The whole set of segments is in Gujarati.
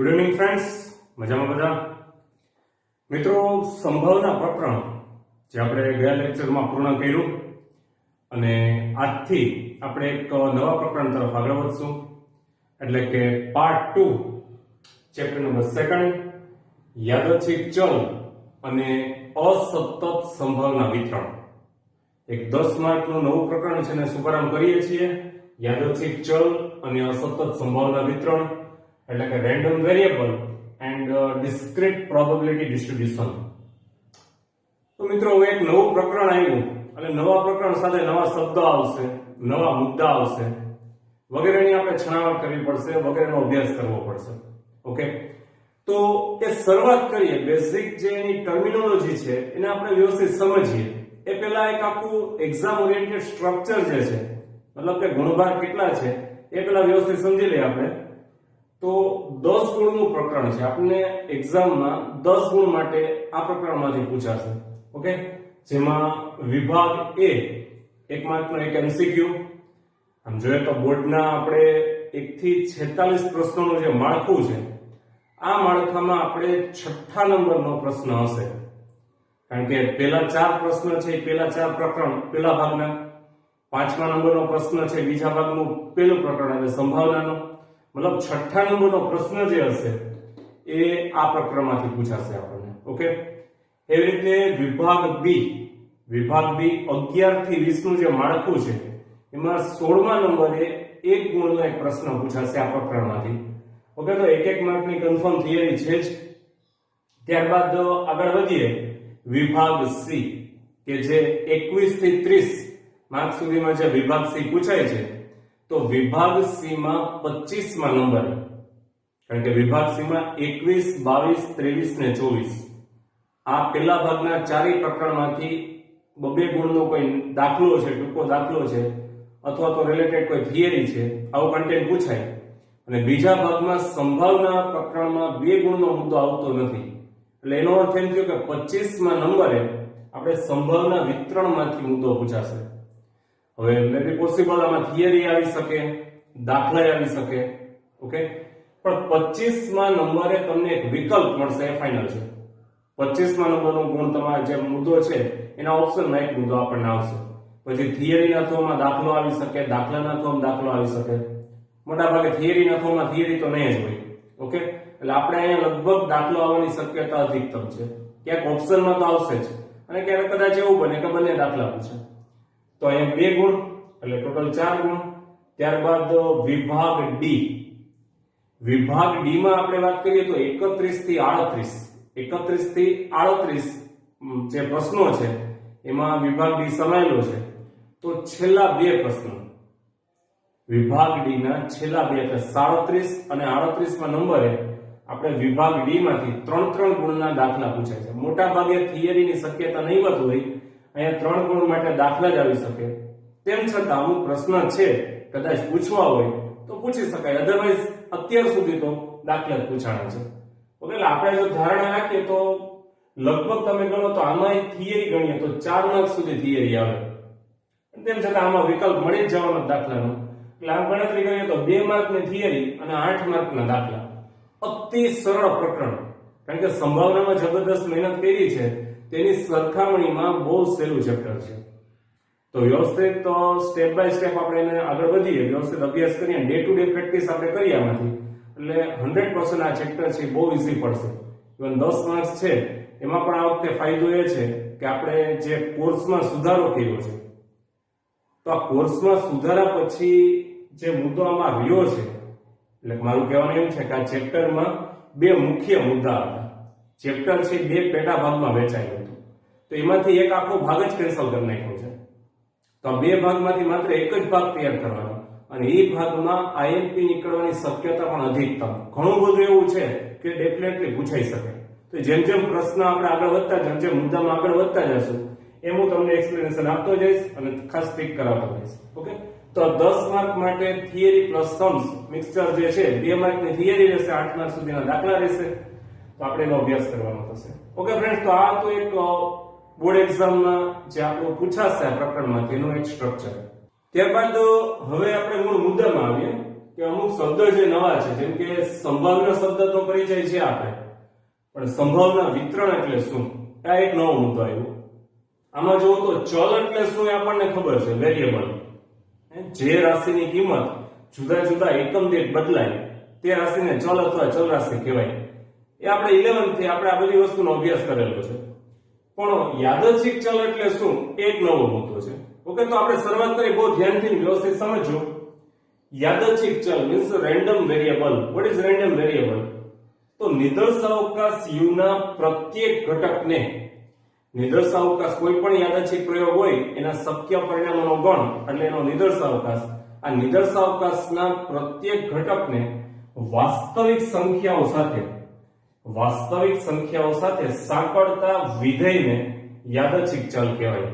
ગુડ ઇવનિંગ ફ્રેન્ડ્સ, મજામાં બધા મિત્રો. સંભાવના પ્રકરણ જે આપણે ગયા લેક્ચરમાં પૂર્ણ કર્યું અને આજથી આપણે એક નવા પ્રકરણ તરફ આગળ વધશું, એટલે કે પાર્ટ 2 ચેપ્ટર નંબર 2 યાદચ્છિક ચલ અને અસતત સંભાવના વિતરણ. એક 10 માર્કનું નવું પ્રકરણ છે ને શુભારંભ કરીએ છીએ. યાદચ્છિક ચલ અને અસતત સંભાવના વિતરણ એટલે કે random variable and discrete probability distribution. તો મિત્રો હવે એક નવું પ્રકરણ આવ્યું અને નવા પ્રકરણ સાથે નવા શબ્દ આવશે, નવા મુદ્દા આવશે, વગેરેની આપણે છણાવટ કરવી પડશે, વગેરેનો અભ્યાસ કરવો પડશે. ઓકે, તો એ શરૂઆત કરીએ. બેઝિક જે એની ટર્મિનોલોજી છે એને આપણે વ્યવસ્થિત સમજીએ એ પહેલા એક આખું એક્ઝામ ઓરિએન્ટેડ સ્ટ્રક્ચર જે છે, મતલબ કે ગુણભાર કેટલા છે એ પહેલા વ્યવસ્થિત સમજી લઈએ આપણે. તો 10 ગુણનું પ્રકરણ છે. આપણને એક્ઝામમાં 10 ગુણ માટે આ પ્રકરણમાંથી પૂછાશે. ઓકે, જેમાં વિભાગ A 1 માર્કનો એક MCQ. આમ જોઈએ તો બોર્ડના આપણે 1 થી 46 પ્રશ્નોનું જે માળખું છે, આ માળખામાં આપણે 6થા નંબરનો પ્રશ્ન હશે, કારણ કે પહેલા 4 પ્રશ્ન છે એ પહેલા 4 પ્રકરણ પહેલા ભાગના, 5મા નંબરનો પ્રશ્ન છે બીજા ભાગનું પહેલું પ્રકરણ એટલે સંભાવનાનો. મતલબ 6થા નંબરનો પ્રશ્ન જે હશે એ આ પ્રકરણમાંથી પૂછાશે આપણને. ઓકે, એવી રીતે વિભાગ B 11 થી 20 નું જે માળખું છે એમાં 16મા નંબરે 1 ગુણનો એક પ્રશ્ન પૂછાશે આ પ્રકરણમાંથી. ઓકે, તો 1 માર્કની કન્ફર્મ થિયરી છે જ. ત્યારબાદ આગળ વધીએ વિભાગ C કે જે 21 થી 30 માર્ક સુધીમાં જે વિભાગ C પૂછાય છે. તો વિભાગ C માં 25મા નંબર, કારણ કે વિભાગ C માં 21, 22, 23 ને 24 આ પહેલા ભાગના ચારેય પ્રકરણમાંથી 2 ગુણનો કોઈ દાખલો છે, ટૂંકો દાખલો છે, અથવા તો રિલેટેડ કોઈ થિયરી છે, આવું કન્ટેન્ટ પૂછાય. અને બીજા ભાગમાં સંભાવના પ્રકરણમાં 2 ગુણનો મુદ્દો આવતો નથી. એટલે એનો અર્થ એમ થયો કે 25મા નંબરે આપણે સંભાવના વિતરણમાંથી મુદ્દો પૂછાશે. હવે મે બી પોસિબલ આમાં થિયરી આવી શકે, દાખલા આવી શકે. ઓકે, પણ 25મા નંબરે તમને એક વિકલ્પ મળશે, એ ફાઇનલ છે. 25મા નંબરનો ગુણ તમારો જે મુદ્દો છે એના ઓપ્શનમાં એક મુદ્દો આપણને આવશે. પછી થિયરીના થ્રુમાં દાખલો આવી શકે, દાખલાના થ્રુમાં દાખલો આવી શકે. મોટા ભાગે થિયરીના થ્રુમાં થિયરી તો નહીં જ હોય. ઓકે, એટલે આપણે અહીંયા લગભગ દાખલો આવવાની શક્યતા અધિકતમ છે. ક્યાંક ઓપ્શનમાં તો આવશે જ, અને ક્યારેક કદાચ એવું બને કે બંને દાખલા પૂછે. તો અહીંયા 2 ગુણ એટલે ટોટલ 4 ગુણ. ત્યારબાદ વિભાગ D માં આપણે વાત કરીએ તો 31 થી 38 જે પ્રશ્નો છે એમાં વિભાગ D સમાયેલો છે. તો છેલ્લા 2 પ્રશ્નો વિભાગ D ના છેલ્લા 2 એટલે 37 અને 38મા નંબરે આપણે વિભાગ D માંથી 3 ગુણના દાખલા પૂછાય છે. મોટા ભાગે થિયરીની શક્યતા નહીવત હોય, અહીંયા 3 ગુણ માટે દાખલા જ આવી શકે. તેમ છતાં અમુક પ્રશ્ન છે કદાચ પૂછવા હોય તો પૂછી શકાય, અધરવાઇઝ અત્યાર સુધી તો દાખલા જ પૂછાણા છે. ઓકે, એટલે આપણે જો ધારણા રાખીએ તો લગભગ તમે ગણો તો આમાં થિયરી ગણીએ તો 4 માર્ક સુધી થિયરી આવે. તેમ છતાં આમાં વિકલ્પ મળી જ જવાનો દાખલાનો. એટલે આમ ગણતરી કરીએ તો 2 માર્કની થિયરી અને 8 માર્કના દાખલા. અતિ સરળ પ્રકરણ, કારણ કે સંભાવનામાં જબરદસ્ત મહેનત કરી છે તેની સરખામણીમાં બહુ સહેલું ચેપ્ટર છે. તો વ્યવસ્થિત તો સ્ટેપ બાય સ્ટેપ આપણે એને આગળ વધીએ, વ્યવસ્થિત અભ્યાસ કરીએ, ડે ટુ ડે પ્રેક્ટિસ આપણે કરીએ આમાંથી, એટલે 100% આ ચેપ્ટર છે બહુ ઈઝી પડશે. ઇવન 10 માર્ક્સ છે એમાં પણ આ વખતે ફાયદો એ છે કે આપણે જે કોર્સમાં સુધારો કર્યો છે, તો આ કોર્સમાં સુધારા પછી જે મુદ્દો આમાં રહ્યો છે, એટલે મારું કહેવાનું એમ છે કે આ ચેપ્ટરમાં 2 મુખ્ય મુદ્દા હતા. ચેપ્ટર છે 2 પેટા ભાગમાં વહેંચાયું હતું, તો એમાંથી એક આખો ભાગ જ કેન્સલ કરી નાખ્યો છે. તો આ 2 ભાગમાંથી માત્ર એક જ ભાગ તૈયાર કરવાનો, અને એ ભાગમાં IMP નીકળવાની શક્યતા પણ અધિકતમ. ઘણું બધું એવું છે કે ડેફિનેટલી પૂછાઈ શકે. તો જેમ જેમ પ્રશ્ન આપણે આગળ વધતા, જેમ મુદ્દામાં આગળ વધતા જશું એમ હું તમને એક્સપ્લેનેશન આપતો જઈશ અને ખાસ ટીક કરાવતો જઈશ. ઓકે, તો 10 માર્ક માટે થિયરી પ્લસ સમ્સ મિક્સચર જે છે, 2 માર્કની થિયરી રહેશે, 8 માર્ક સુધીના દાખલા રહેશે. તો આપણે એનો અભ્યાસ કરવાનો થશે. ઓકે ફ્રેન્ડ્સ, તો આ તો એક બોર્ડ એક્ઝામમાં જે આપણું પૂછાશે આ પ્રકરણમાં તેનું એક સ્ટ્રક્ચર. ત્યારબાદ હવે આપણે મૂળ મુદ્દામાં આવીએ કે અમુક શબ્દ જે નવા છે, જેમ કે સંભાવના શબ્દ તો પરિચય છે આપણે, પણ સંભાવના વિતરણ એટલે શું, આ એક નવો મુદ્દો આવ્યો. આમાં જોવો તો ચલ એટલે શું એ આપણને ખબર છે, વેરિયેબલ. જે રાશિની કિંમત જુદા જુદા એકમ દીઠ બદલાય તે રાશિને ચલ અથવા ચલ રાશિ કહેવાય. એ આપણે 11th થી આપણે આ બધી વસ્તુનો અભ્યાસ કરેલો છે. પણ યાદચ્છિક ચલ એટલે શું, એક નવો મુદ્દો છે. ઓકે, તો આપણે શરૂઆત કરી, બહુ ધ્યાનથી વ્યવસ્થિત સમજો. યાદચ્છિક ચલ means random variable. What is random variable? તો નિદર્શાવકાશ u ના પ્રત્યેક ઘટકને, નિદર્શાવકાશ કોઈ પણ યાદચ્છિક પ્રયોગ હોય એના શક્ય પરિણામોનો ગણ એટલે એનો નિદર્શાવકાશ. આ નિદર્શાવકાશના પ્રત્યેક ઘટકને વાસ્તવિક સંખ્યાઓ સાથે સાંકળતા વિધેયને યાદચ્છિક ચલ કહેવાય.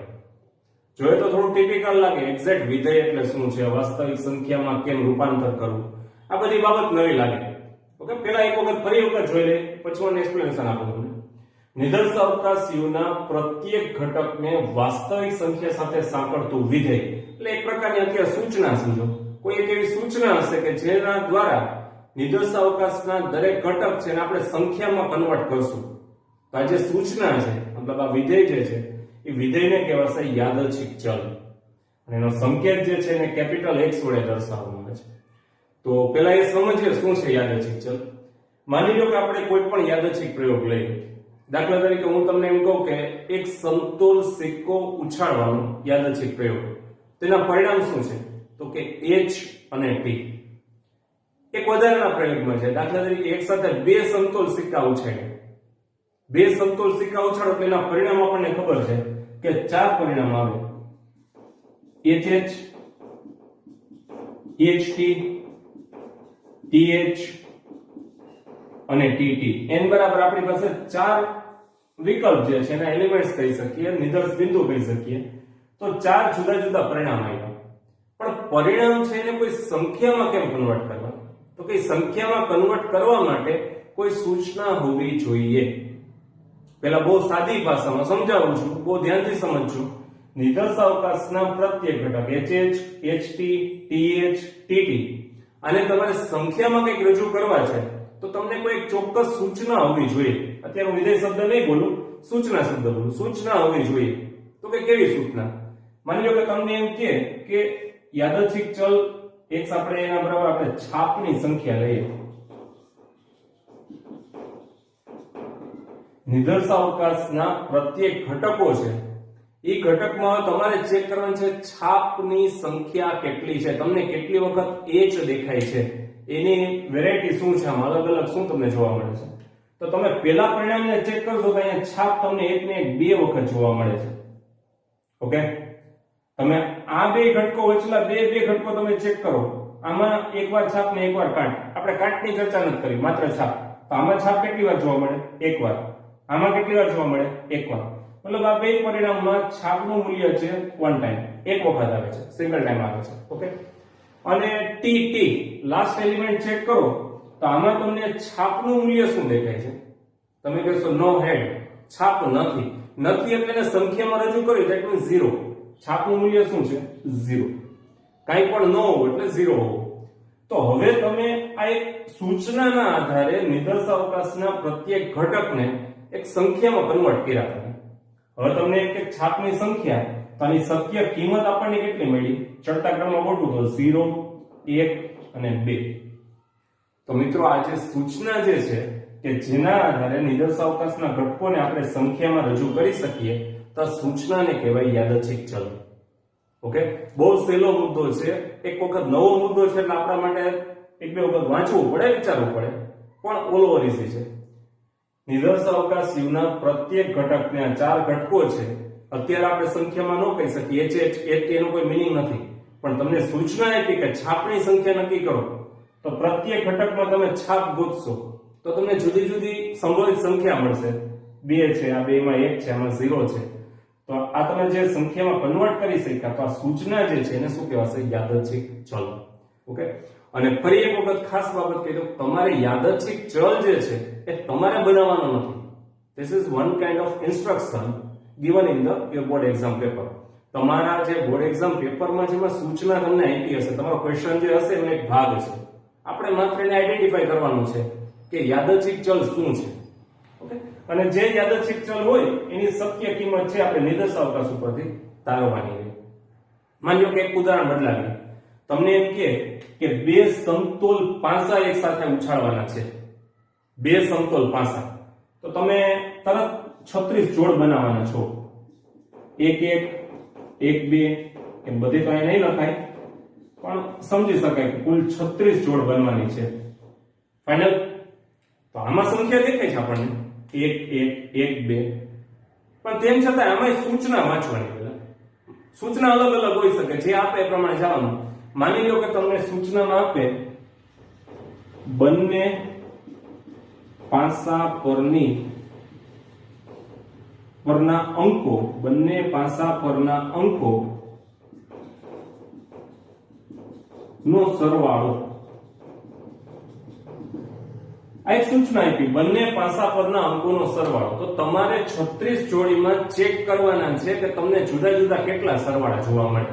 જોઈએ તો થોડું ટિપિકલ લાગે, એક્ઝેક્ટ વિધેય એટલે શું છે, વાસ્તવિક સંખ્યામાં કેમ રૂપાંતર કરવું, આ બધી બાબત નવી લાગે. ઓકે, પહેલા એક વખત ફરી વખત જોઈ લે, પછી હું એક્સપ્લેનેશન આપું તમને. નિદર્શાવકાશ u ના પ્રત્યેક ઘટકને વાસ્તવિક સંખ્યા સાથે સાંકળતું વિધેય એટલે એક પ્રકારની અત્યારે સૂચના સમજો. કોઈ એક એવી સૂચના હશે કે જેના દ્વારા નિદર્શાવકાશના દરેક ઘટક છે એને આપણે સંખ્યામાં કન્વર્ટ કરશું. તો આ જે સૂચના છે, મતલબ આ વિધેય જે છે, એ વિધેયને કહેવાશે યાદચ્છિક ચલ. અને એનો સંકેત જે છે એને કેપિટલ X વડે દર્શાવવામાં આવે છે. તો પહેલા એ સમજીએ શું છે યાદચ્છિક ચલ. માની લો કે આપણે કોઈ પણ યાદચ્છિક પ્રયોગ લઈએ. દાખલા તરીકે હું તમને એમ કહું કે એક સમતોલ સિક્કો ઉછાળવાનો યાદચ્છિક પ્રયોગ, તેના પરિણામ શું છે, તો કે H અને T. એક વધારાના પ્રયોગમાં છે, દાખલા તરીકે એક સાથે બે સમતોલ સિક્કા ઉછાળ્યા. બે સમતોલ સિક્કા ઉછાળો એટલે એના પરિણામ આપણને ખબર છે કે 4 પરિણામ આવે, HH, HT, TH અને TT. n બરાબર આપણી પાસે 4 વિકલ્પ જે છે એના એલિમેન્ટ્સ કહી શકીએ, નિદર્શ બિંદુ કહી શકીએ. તો 4 જુદા જુદા પરિણામ આવ્યા. પણ પરિણામ છે એને કોઈ સંખ્યામાં કેમ કન્વર્ટ કરવા, તો કે સંખ્યામાં કન્વર્ટ કરવા માટે કોઈ સૂચના હોવી જોઈએ. પહેલા બહુ સાદી ભાષામાં સમજાવું છું, બહુ ધ્યાનથી સમજજો. નિદર્શાવકાશના પ્રત્યેક ઘટક HH, HT, TH, TT આને તમારે સંખ્યામાં કંઈક રજૂ કરવા છે તો તમને કોઈ એક ચોક્કસ સૂચના હોવી જોઈએ. અત્યારે હું વિધેય શબ્દ નહીં બોલું, સૂચના શબ્દ બોલું. સૂચના હોવી જોઈએ. તો કે કેવી સૂચના? માની લો કે તમને એમ કે યાદચ્છિક ચલ x આપણે એના બરાબર આપણે છાપની સંખ્યા લઈએ. નિદર્શાવકાશના પ્રત્યેક ઘટકો છે, એ ઘટકમાં તમારે ચેક કરવાનું છે છાપની સંખ્યા કેટલી છે, તમને કેટલી વખત H દેખાય છે, એની વેરાયટી શું છે, આમ અલગ અલગ શું તમને જોવા મળે છે. તો તમે પહેલા પરિણામને ચેક કરશો તો અહીંયા છાપ તમને એક ને એક 2 વખત જોવા મળે છે. ઓકે, તમે આ બે ઘટકો વચ્ચેના બે ઘટકો તમે ચેક કરો. આમાં એકવાર છાપ ને એકવાર કાંટ. આપણે કાંટની ચર્ચા નથી કરી, માત્ર છાપ. તો આમાં છાપ કેટલી વાર જોવા મળે? એકવાર. આમાં કેટલી વાર જોવા મળે? એકવાર. મતલબ આ બે પરિણામમાં છાપનું મૂલ્ય છે 1 ટાઈમ, એક વખત આવે છે, સિંગલ ટાઈમ આવે છે. ઓકે, અને TT લાસ્ટ એલિમેન્ટ ચેક કરો તો આમાં તમને છાપનું મૂલ્ય શું દેખાય છે? તમે કહેશો નો હેડ, છાપ નથી. એટલે એને સંખ્યામાં રજૂ કરી એટલે 0. છાપનું મૂલ્ય શું છે? 0. કાંઈ પણ ન હોવું એટલે 0 હોવું. તો હવે તમે આ એક સૂચનાના આધારે નિદર્શાવકાશના પ્રત્યેક ઘટકને એક સંખ્યામાં કન્વર્ટ કર્યા તમે. હવે તમને એક છાપની સંખ્યા, તો આની શક્ય કિંમત આપણને કેટલી મળી? ચડતા ક્રમમાં ગોઠવું તો 0, 1 અને 2. તો મિત્રો આ જે સૂચના જે છે કે જેના આધારે નિદર્શાવકાશના ઘટકોને આપણે સંખ્યામાં રજૂ કરી શકીએ તો સૂચનાને કહેવાય યાદચ્છિક ચલ. ઓકે, બહુ સહેલો મુદ્દો છે. એક વખત નવો મુદ્દો છે એટલે આપણા માટે એક બે વખત વાંચવું પડે, વિચારવું પડે, પણ ઓલ ઓવર ઇઝી છે. નિદર્શાવકાશ u ના પ્રત્યેક ઘટકને આ 4 ઘટકો છે. અત્યારે આપણે સંખ્યામાં ન કહી શકીએ, HH એનો કોઈ મીનિંગ નથી, પણ તમને સૂચના આપી કે છાપની સંખ્યા નક્કી કરો. તો પ્રત્યેક ઘટકમાં તમે છાપ ગોતશો તો તમને જુદી જુદી સંભવિત સંખ્યા મળશે. 2 છે, આ 2 માં 1 છે, આમાં 0 છે. તો આ તમે જે સંખ્યામાં કન્વર્ટ કરી શક્યા તો આ સૂચના જે છે એને શું કહેવાશે? યાદચ્છિક ચલ. ઓકે, અને ફરી એક વખત ખાસ બાબત કહી દઉં, તમારે યાદચ્છિક ચલ જે છે એ તમારે બનાવવાનો નથી. This is one kind of instruction given in the your board exam paper. તમારા જે બોર્ડ એક્ઝામ પેપરમાં જેમાં સૂચના તમને આપી હશે, તમારો ક્વેશ્ચન જે હશે એનો એક ભાગ હશે. આપણે માત્ર એને આઈડેન્ટિફાઈ કરવાનું છે કે યાદચ્છિક ચલ શું છે. ઓકે, અને જે યાદચ્છિક ચલ હોય એની શક્ય કિંમત છે આપણે નિર્દેશાવકાશ ઉપરથી તારવવાની છે. માની લો કે એક ઉદાહરણ બદલાવીએ. તમને એમ કે બે સમતોલ પાસા એક સાથે ઉછાળવાના છે, બે સમતોલ પાસા, તો તમે તરત 36 જોડ બનાવવાના છો. એક એક એક બે એમ બધી તો અહીં નહીં લખાય, પણ સમજી શકાય કે કુલ 36 જોડ બનવાની છે. ફાઇનલ. તો આમાં સંખ્યા દેખાય છે આપણને 1 1 1 2, પણ તેમ છતાં આમાં સૂચના વાંચવાની. પહેલા સૂચના અલગ અલગ હોઈ શકે, જે આપે એ પ્રમાણે જવાનું. માની લો કે તમને સૂચનામાં આપે બંને પાસા પરના અંકો, બંને પાસા પરના અંકો નો સરવાળો. આ એક સૂચના આપી, બંને પાસા પરના અંકોનો સરવાળો. તો તમારે 36 જોડીમાં ચેક કરવાના છે કે તમને જુદા જુદા કેટલા સરવાળા જોવા મળે.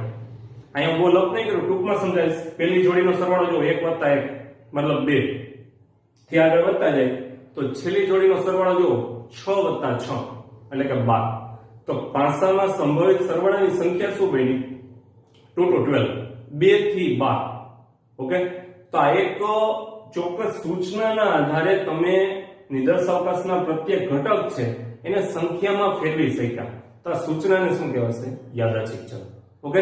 અહીંયા બહુ લપ નહીં કરું, ટૂંકમાં સમજાય. પહેલી જોડીનો સરવાળો જો 1 + 1 મતલબ 2 થી આગળ વધતા જાય તો છેલ્લી જોડીનો સરવાળો જો 6 + 6 એટલે કે 12. તો પાસામાં સંભવિત સરવાળાની સંખ્યા શું બની? 2 to 12, 2 થી 12. ઓકે, તો આ એક ચોક્કસ સૂચનાના આધારે તમે નિદર્શાવકાશના પ્રત્યેક ઘટક છે એને સંખ્યામાં ફેરવી શક્યા. તો આ સૂચનાને શું કહેવાશે? યાદચ્છિક ચલ. ઓકે,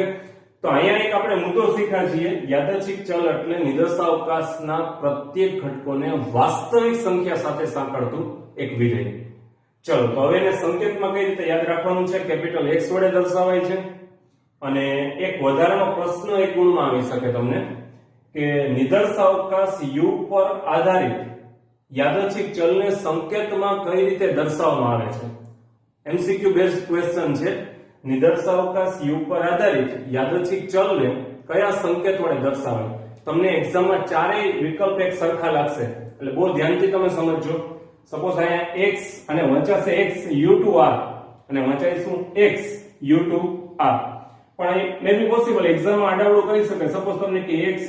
તો અહીંયા એક આપણે મુદ્દો શીખ્યા છીએ. યાદચ્છિક ચલ એટલે નિદર્શાવકાશના પ્રત્યેક ઘટકોને વાસ્તવિક સંખ્યા સાથે સાંકળતું એક વિધેય. ચલો, તો હવે એને સંકેતમાં કઈ રીતે યાદ રાખવાનું છે? કેપિટલ X વડે દર્શાવાય છે. અને એક વધારાનો પ્રશ્ન એક ગુણમાં આવી શકે તમને કે નિદર્શાવકાશ u પર આધારિત યાદચ્છિક ચલને સંકેતમાં કઈ રીતે દર્શાવવામાં આવે છે? MCQ બેઝડ ક્વેશ્ચન છે. નિદર્શાવકાશ u પર આધારિત યાદચ્છિક ચલને કયા સંકેત વડે દર્શાવાય? તમને એક્ઝામમાં ચારેય વિકલ્પ એક સરખા લાગશે, એટલે બહુ ધ્યાનથી તમે સમજજો. સપોઝ અહીંયા x અને વંચાશે x u2r અને વંચાય શું? x u2r. પણ એ મે બી પોસિબલ એક્ઝામમાં આડાવડું કરી શકે. સપોઝ તમને કે x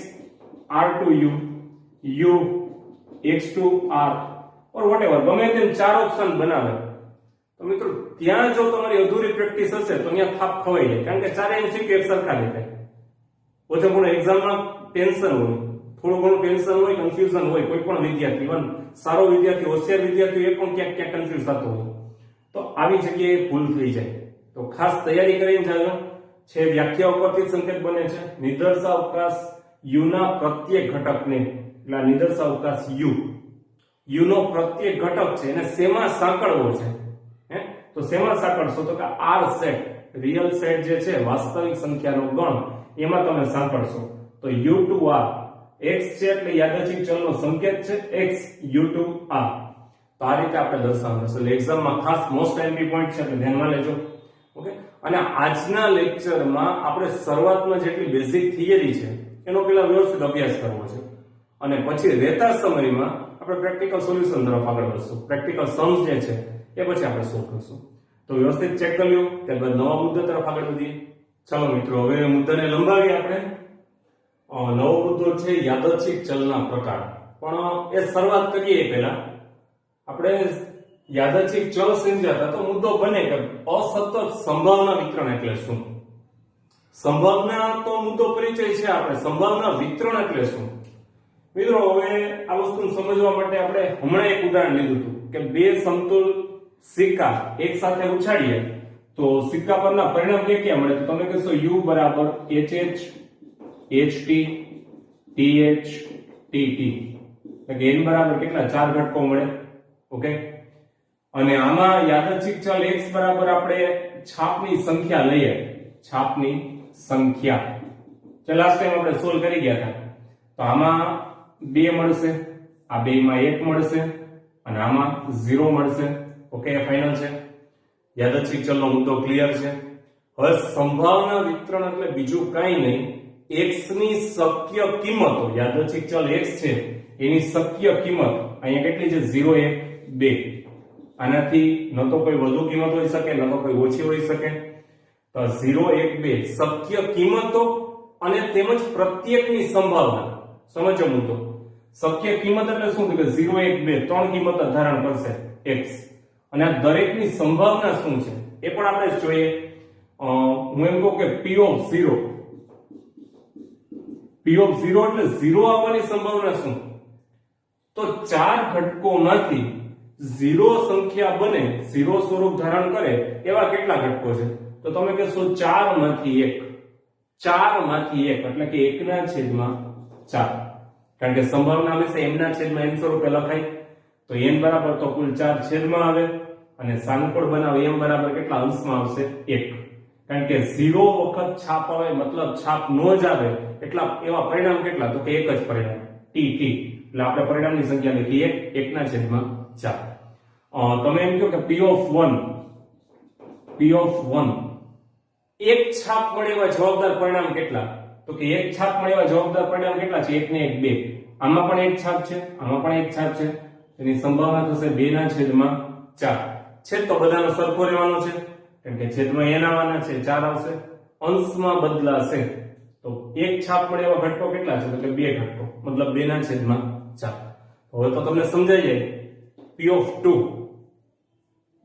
r2u u x2r ઓર વોટેવર, ગમે તેમ ચાર ઓપ્શન બનાવે. તો મિત્રો ત્યાં જો તમારી અધૂરી પ્રેક્ટિસ હશે તો અહીંયા થાપ ખવાઈ જાય, કારણ કે ચારે MCQ એક સરખા દેખાય. ઓછા પણ એક્ઝામમાં ટેન્શન હોય, થોડું ઘણું ટેન્શન હોય, કન્ફ્યુઝન હોય. કોઈ પણ વિદ્યાર્થી, ઇવન સારો વિદ્યાર્થી, હોશિયાર વિદ્યાર્થી એ પણ ક્યાંક ક્યાંક કન્ફ્યુઝ થતો હોય. તો આવી જગ્યાએ ભૂલ થઈ જાય. તો ખાસ તૈયારી કરીને જાજો. છે વ્યાખ્યા ઉપરથી સંકેત બને છે. નિદર્શાવકાશ u ના પ્રત્યેક ઘટકને, એટલે નિદર્શાવકાશ u નો પ્રત્યેક ઘટક છે એને શેમાં સાંકળવો છે? તો શેમાં સાંકળશો? તો કે r સેટ, રિયલ સેટ જે છે વાસ્તવિક સંખ્યાનો ગણ, એમાં તમે સાંકળશો. તો u2r x છે એટલે યાદચ્છિક ચલનો સંકેત છે x u2r. તો આ રીતે આપણે દર્શાવવાનું છે. એટલે એક્ઝામમાં ખાસ મોસ્ટ એમપી પોઈન્ટ છે, એટલે ધ્યાનમાં લેજો. ઓકે, અને આજના લેક્ચરમાં આપણે શરૂઆતમાં જેટલી બેઝિક થિયરી છે એનો પેલા વ્યવસ્થિત અભ્યાસ કરવો છે, અને પછી રહેતા સમયમાં આપણે પ્રેક્ટિકલ સોલ્યુશન તરફ આગળ વધશું. પ્રેક્ટિકલ સમ્સ જે છે એ પછી આપણે સોલ્વ કરશું. તો વ્યવસ્થિત ચેક કરી લો, ત્યારબાદ નવા મુદ્દા તરફ આગળ વધીએ. ચાલો મિત્રો, હવે મુદ્દાને લંબાવીએ આપણે. નવો મુદ્દો છે યાદચ્છિક ચલના પ્રકાર. પણ એ શરૂઆત કરીએ પહેલા આપણે યાદચ્છિક ચલ સમજાતા તો મુદ્દો બને કે અસતત સંભાવના વિતરણ એટલે શું? સંભાવના તો મુદ્દો પરિચય છે. આપણે સંભાવના વિતરણ એટલે શું? મિત્રો હવે આ વસ્તુને સમજવા માટે આપણે હમણાં એક ઉદાહરણ લીધું હતું કે બે સમતુલ સિક્કા એક સાથે ઉછાળીએ તો સિક્કા પરના પરિણામ ક્યાં મળે? તો તમે કહેશો u બરાબર hh ht th tt, એટલે કે n બરાબર કેટલા? 4 ઘટકો મળે. ઓકે, અને આમાં યાદચ્છિક ચલ x બરાબર આપણે છાપની સંખ્યા લઈએ. છાપની સંખ્યા ચાલ લાસ્ટ ટાઈમ આપણે સોલ્વ કરી ગયા હતા. તો આમાં 2 મળશે, આ બેમાં 1 મળશે અને આમાં 0 મળશે. ઓકે, ફાઇનલ છે. યાદચ્છિક ચલનો મુદ્દો ક્લિયર છે. હવે સંભાવના વિતરણ એટલે બીજું કાંઈ નહીં, x ની શક્ય કિંમતો, યાદચ્છિક ચલ x છે એની શક્ય કિંમત અહીંયા કેટલી છે? 0 1 2. આનાથી ન તો કોઈ વધુ કિંમત હોઈ શકે, ન તો કોઈ ઓછી હોઈ શકે. તો 0 1 2 શક્ય કિંમતો અને તેમજ પ્રત્યેકની સંભાવના. સમજો મુદ્દો. શક્ય કિંમત એટલે શું કે 0 1 2 ત્રણ કિંમત ધારણ કરશે x અને આ દરેકની સંભાવના શું છે એ પણ આપણે જોઈએ હું એમ કહું કે p of 0 એટલે 0 આવવાની સંભાવના શું તો ચાર ઘટકોમાંથી 0 સંખ્યા બને 0 સ્વરૂપ ધારણ કરે એવા કેટલા ઘટકો છે તો તમે કહેશો 4 માંથી 1 એટલે કે 1/4 કારણ કે સંભાવના હંમેશા m ના છેદમાં n સ્વરૂપે લખાય તો n બરાબર તો કુલ 4 છેદમાં આવે અને સાનુકૂળ બનાવો m બરાબર કેટલા અંશમાં આવશે 1 કારણ કે 0 વખત છાપ આવે મતલબ છાપ નો જ આવે એટલા એવા પરિણામ કેટલા તો કે એક જ પરિણામ t એટલે આપણે પરિણામની સંખ્યા લખીએ 1/4 તમે એમ કહો કે p of 1 એક છાપ મળે એવા જવાબદાર પરિણામ કેટલા તો કે એક છાપ મળે એવા જવાબદાર પરિણામ કેટલા છે 1 ને 1 2 આમાં પણ એક છાપ છે આમાં પણ એક છાપ છે એની સંભાવના થશે 2/4 છેદ તો બધાનો સરખો રહેવાનો છે કેમ કે છેદમાં n આવવાના છે 4 આવશે અંશમાં બદલાશે તો એક છાપ મળે એવા ઘટકો કેટલા છે તો કે 2 ઘટકો મતલબ 2/4 હવે તો તમને સમજાઈ જાય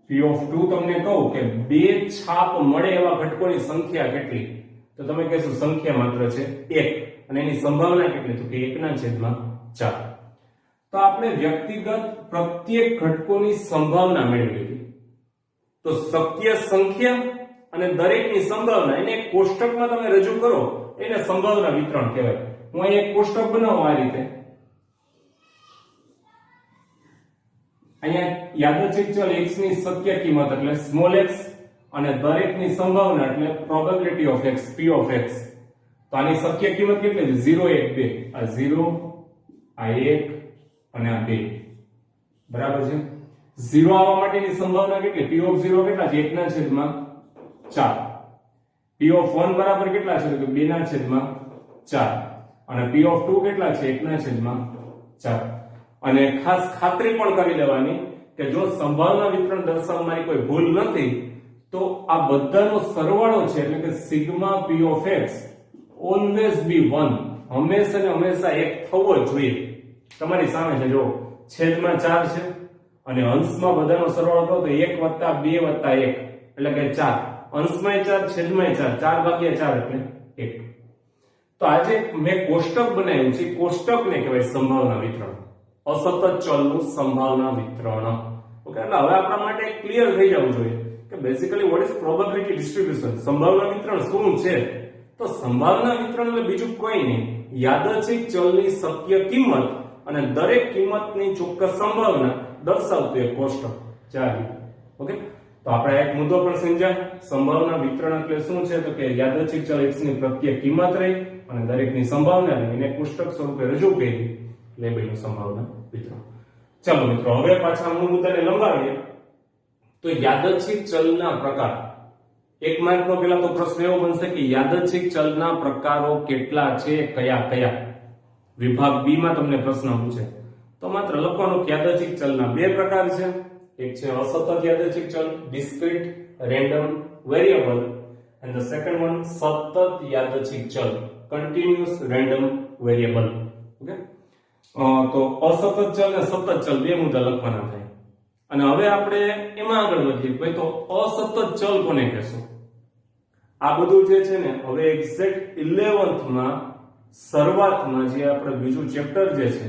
p of 2 તમને કહું કે બે છાપ મળે એવા ઘટકોની સંખ્યા કેટલી તો તમે કહેશો સંખ્યા માત્ર છે 1 અને એની સંભાવના કેટલી તો કે 1/4 તો આપણે વ્યક્તિગત પ્રત્યેક ઘટકોની સંભાવના મેળવી લીધી તો શક્ય સંખ્યા અને દરેકની સંભાવના એને કોષ્ટકમાં તમે રજૂ કરો એને સંભાવના વિતરણ કહેવાય હું અહીં એક કોષ્ટક બનાવું આ રીતે અહીંયા યાદચ્છિક ચલ x ની શક્ય કિંમત એટલે સ્મોલ x અને દરેકની સંભાવના એટલે probability of x p of x તો આની શક્ય કિંમત કેટલી છે 0 1 2 આ 0 આ 1 અને આ 2 બરાબર છે 0 આવવા માટેની સંભાવના કેટલી p of 0 કેટલા છે 1/4 p of 1 બરાબર કેટલા છે તો કે 2/4 અને p of 2 કેટલા છે 1/4 અને ખાસ ખાતરી પણ કરી લેવાની કે જો સંભાવના વિતરણ દર્શાવવામાં મારી કોઈ ભૂલ નથી તો આ બધાનો સરવાળો છે એટલે કે sigma p of x always be 1 હંમેશા ને હંમેશા એક થવો જોઈએ તમારી સામે છે જો છેદમાં 4 છે અને અંશમાં બધાનો સરવાળો કરો તો 1 + 2 + 1 એટલે કે 4 અંશમાં 4 છેદમાં 4 4/4 એટલે 1 તો આજે મેં કોષ્ટક બનાવ્યું છે કોષ્ટકને કહેવાય સંભાવના વિતરણ અસતત ચલનું સંભાવના વિતરણ ઓકે એટલે હવે આપણા માટે ક્લિયર થઈ જવું જોઈએ કે basically what is probability distribution સંભાવના વિતરણ શું છે તો સંભાવના વિતરણ એટલે બીજું કોઈ નહીં યાદચ્છિક ચલની શક્ય કિંમત અને દરેક કિંમતની ચોક્કસ સંભાવના દર્શાવતું એક કોષ્ટક ચાલો ઓકે તો આપણે એક મુદ્દો પણ સમજ્યા સંભાવના વિતરણ એટલે શું છે તો કે યાદચ્છિક ચલ x ની પ્રત્યેક કિંમત રહી અને દરેકની સંભાવના રહી એને કોષ્ટક સ્વરૂપે રજૂ કરી એટલે બેનું સંભાવના વિતરણ ચાલો મિત્રો હવે પાછા મૂળ મુદ્દાને લંબાવીએ તો યાદચ્છિક ચલના પ્રકાર એક માર્કનો પહેલા તો પ્રશ્ન એવો બનશે કે યાદચ્છિક ચલના પ્રકારો કેટલા છે કયા કયા વિભાગ બી માં તમને પ્રશ્ન પૂછે તો માત્ર લખવાનું કે યાદચ્છિક ચલના બે પ્રકાર છે એક છે અસતત યાદચ્છિક ચલ discrete random variable and the second one સતત યાદચ્છિક ચલ કન્ટિન્યુઅસ રેન્ડમ વેરિયેબલ ઓકે તો અસતત ચલ અને સતત ચલ બે મુદ્દા લખવાના થાય અને હવે આપણે એમાં આગળ વધીએ ભાઈ તો અસતત ચલ કોને કહેશું આ બધું જે છે ને હવે એક્ઝેક્ટ 11th માં શરૂઆતમાં જે આપણે બીજું ચેપ્ટર જે છે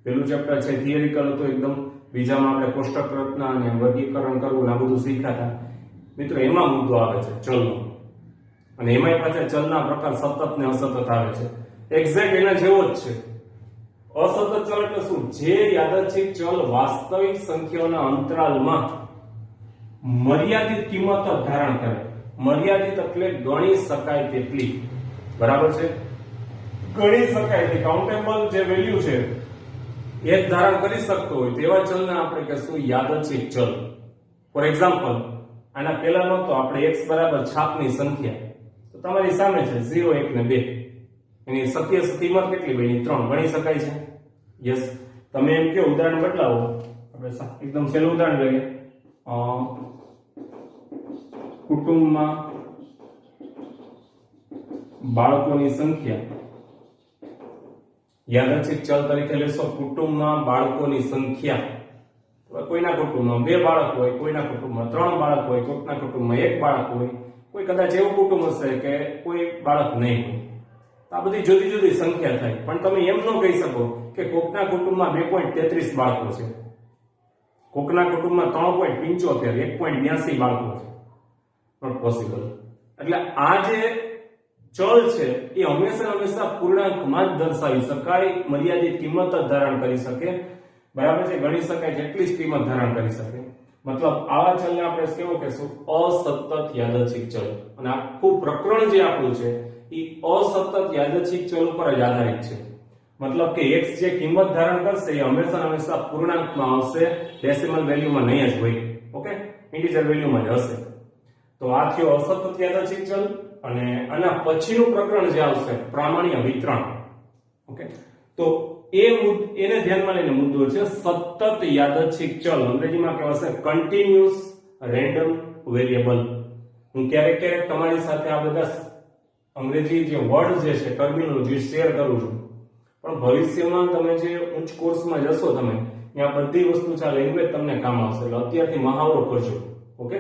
પહેલું ચેપ્ટર છે થિયરિકલ હતું એકદમ બીજામાં આપણે કોષ્ટક રચના અને વર્ગીકરણ કરવું આ બધું શીખ્યા હતા મિત્રો એમાં મુદ્દો આવે છે ચલનો અને એમાંય પાછા ચલના પ્રકાર સતત ને અસતત આવે છે એક્ઝેક્ટ એના જેવો જ છે અસતત ચલ એટલે શું જે યાદચ્છિક ચલ વાસ્તવિક સંખ્યાઓના અંતરાલમાં મર્યાદિત કિંમત ધારણ કરે મર્યાદિત એટલે ગણી શકાય તેટલી બરાબર છે ગણી શકાય તે કાઉન્ટેબલ જે વેલ્યુ છે એ ધારણ કરી શકતો હોય તેવા ચલને આપણે કહેશું યાદચ્છિક ચલ ફોર એક્ઝામ્પલ આના પહેલા નો તો આપણે x બરાબર છાપની સંખ્યા તો તમારી સામે છે 0 1 ને 2 એની સત્ય કિંમત કેટલી બની 3 ગણી શકાય છે યસ તમે એમ કે ઉદાહરણ બદલાવો આપણે એકદમ સહેલું ઉદાહરણ લઈએ કુટુંબમાં બાળકોની સંખ્યા યાદચ્છિક ચલ તરીકે લેશો કુટુંબમાં બાળકોની સંખ્યા. કોઈના કુટુંબમાં 2 બાળક હોય, કોઈના કુટુંબમાં 3 બાળક હોય, કોઈના કુટુંબમાં 1 બાળક હોય, કોઈ કદાચ એવું કુટુંબ હશે કે કોઈ બાળક નહીં હોય. આ બધી જુદી જુદી સંખ્યા થાય. પણ તમે એમ ન કહી શકો કે કોકના કુટુંબમાં 2.33 બાળકો છે, કોકના કુટુંબમાં 3.75, 1.82 બાળકો છે. Not possible. એટલે આ જે ચલ છે એ હંમેશા પૂર્ણાંકમાં જ દર્શાવી શકાય, મર્યાદિત કિંમત જ ધારણ કરી શકે. બરાબર છે, ગણી શકાય જેટલી જ કિંમત ધારણ કરી શકે. મતલબ આવા ચલને આપણે કેવું કહેશું? અસતત યાદચ્છિક ચલ. અને આખું પ્રકરણ જે આપણું છે એ અસતત યાદચ્છિક ચલ ઉપર જ આધારિત છે. મતલબ કે x જે કિંમત ધારણ કરશે એ હંમેશા પૂર્ણાંકમાં આવશે, ડેસિમલ વેલ્યુમાં નહીં જ હોય. ઓકે, ઇન્ટીજર વેલ્યુમાં જ હશે. તો આ થયો અસતત યાદચ્છિક ચલ. અને આના પછીનું પ્રકરણ જે આવશે પ્રામાણ્ય વિતરણ. ઓકે, તો એને ધ્યાનમાં લઈને મુદ્દો છે સતત યાદચ્છિક ચલ. અંગ્રેજીમાં કહેવાશે કન્ટિન્યુઅસ રેન્ડમ વેરિયેબલ. હું ક્યારેક ક્યારેક તમારી સાથે આ બધા અંગ્રેજી જે વર્ડ જે છે ટર્મિનોલોજી શેર કરું છું, પણ ભવિષ્યમાં તમે જે ઉચ્ચ કોર્સમાં જશો તમે ત્યાં બધી વસ્તુ છે લેંગ્વેજ તમને કામ આવશે. એટલે અત્યારથી મહાવરો કરજો. ઓકે,